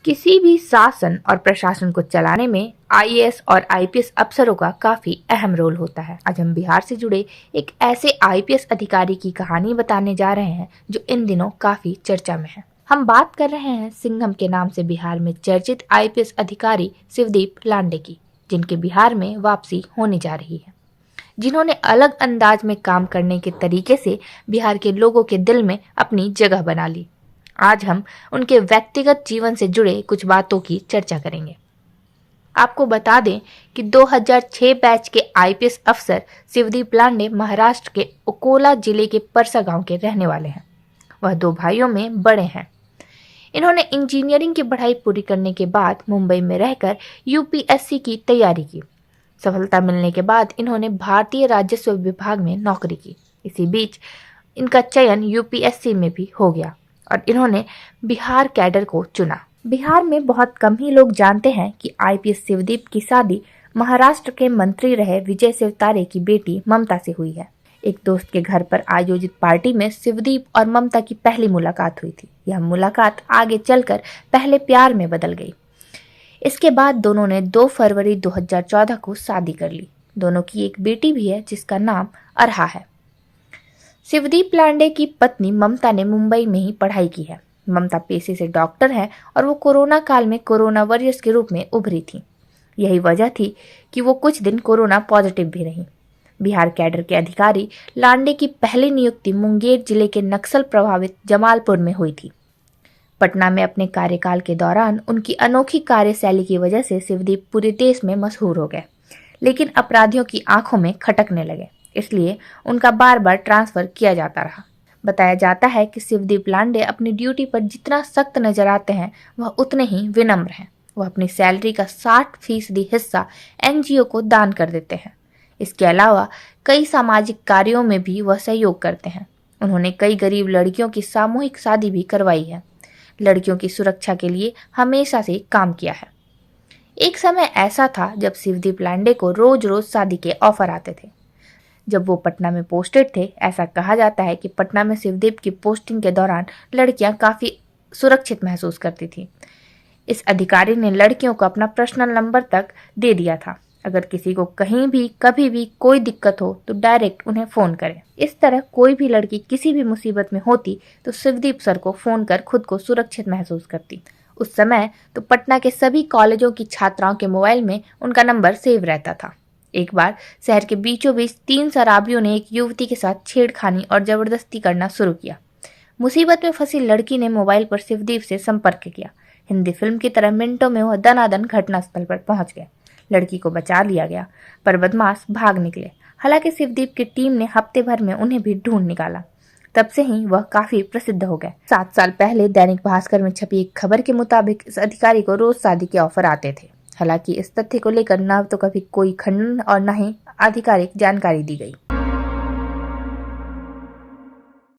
किसी भी शासन और प्रशासन को चलाने में आईएएस और आईपीएस अफसरों का काफी अहम रोल होता है। आज हम बिहार से जुड़े एक ऐसे आईपीएस अधिकारी की कहानी बताने जा रहे हैं जो इन दिनों काफी चर्चा में है। हम बात कर रहे हैं सिंघम के नाम से बिहार में चर्चित आईपीएस अधिकारी शिवदीप लांडे की, जिनके बिहार में वापसी होने जा रही है, जिन्होंने अलग अंदाज में काम करने के तरीके से बिहार के लोगों के दिल में अपनी जगह बना ली। आज हम उनके व्यक्तिगत जीवन से जुड़े कुछ बातों की चर्चा करेंगे। आपको बता दें कि 2006 बैच के आईपीएस अफसर शिवदीप लांडे महाराष्ट्र के अकोला जिले के परसा गांव के रहने वाले हैं। वह 2 भाइयों में बड़े हैं। इन्होंने इंजीनियरिंग की पढ़ाई पूरी करने के बाद मुंबई में रहकर यूपीएससी की तैयारी की। सफलता मिलने के बाद इन्होंने भारतीय राजस्व विभाग में नौकरी की। इसी बीच इनका चयन यूपीएससी में भी हो गया और इन्होंने बिहार कैडर को चुना। बिहार में बहुत कम ही लोग जानते हैं कि आईपीएस शिवदीप की शादी महाराष्ट्र के मंत्री रहे विजय शिवतारे की बेटी ममता से हुई है। एक दोस्त के घर पर आयोजित पार्टी में शिवदीप और ममता की पहली मुलाकात हुई थी। यह मुलाकात आगे चलकर पहले प्यार में बदल गई। इसके बाद दोनों ने 2 फरवरी 2014 को शादी कर ली। दोनों की एक बेटी भी है जिसका नाम अरहा है। शिवदीप लांडे की पत्नी ममता ने मुंबई में ही पढ़ाई की है। ममता पेशे से डॉक्टर हैं और वो कोरोना काल में कोरोना वॉरियर्स के रूप में उभरी थी। यही वजह थी कि वो कुछ दिन कोरोना पॉजिटिव भी रही। बिहार कैडर के अधिकारी लांडे की पहली नियुक्ति मुंगेर जिले के नक्सल प्रभावित जमालपुर में हुई थी। पटना में अपने कार्यकाल के दौरान उनकी अनोखी कार्यशैली की वजह से शिवदीप पूरे देश में मशहूर हो गए, लेकिन अपराधियों की आंखों में खटकने लगे, इसलिए उनका बार बार ट्रांसफर किया जाता रहा। बताया जाता है कि शिवदीप लांडे अपनी ड्यूटी पर जितना सख्त नजर आते हैं वह उतने ही विनम्र हैं। वह अपनी सैलरी का 60% हिस्सा एनजीओ को दान कर देते हैं। इसके अलावा कई सामाजिक कार्यों में भी वह सहयोग करते हैं। उन्होंने कई गरीब लड़कियों की सामूहिक शादी भी करवाई है। लड़कियों की सुरक्षा के लिए हमेशा से काम किया है। एक समय ऐसा था जब शिवदीप लांडे को रोज रोज शादी के ऑफर आते थे। जब वो पटना में पोस्टेड थे, ऐसा कहा जाता है कि पटना में शिवदीप की पोस्टिंग के दौरान लड़कियां काफी सुरक्षित महसूस करती थी। इस अधिकारी ने लड़कियों को अपना पर्सनल नंबर तक दे दिया था। अगर किसी को कहीं भी कभी भी कोई दिक्कत हो तो डायरेक्ट उन्हें फोन करें। इस तरह कोई भी लड़की किसी भी मुसीबत में होती तो शिवदीप सर को फोन कर खुद को सुरक्षित महसूस करती। उस समय तो पटना के सभी कॉलेजों की छात्राओं के मोबाइल में उनका नंबर सेव रहता था। एक बार शहर के बीचों बीच 3 शराबियों ने एक युवती के साथ छेड़खानी और जबरदस्ती करना शुरू किया। मुसीबत में फंसी लड़की ने मोबाइल पर शिवदीप से संपर्क किया। हिंदी फिल्म की तरह मिनटों में वह दनादन घटनास्थल पर पहुंच गए। लड़की को बचा लिया गया, पर बदमाश भाग निकले। हालांकि शिवदीप की टीम ने हफ्ते भर में उन्हें भी ढूंढ निकाला। तब से ही वह काफी प्रसिद्ध हो गए। 7 साल पहले दैनिक भास्कर में छपी एक खबर के मुताबिक इस अधिकारी को रोज शादी के ऑफर आते थे। हालांकि इस तथ्य को लेकर न तो कभी कोई खंडन और न ही आधिकारिक जानकारी दी गई।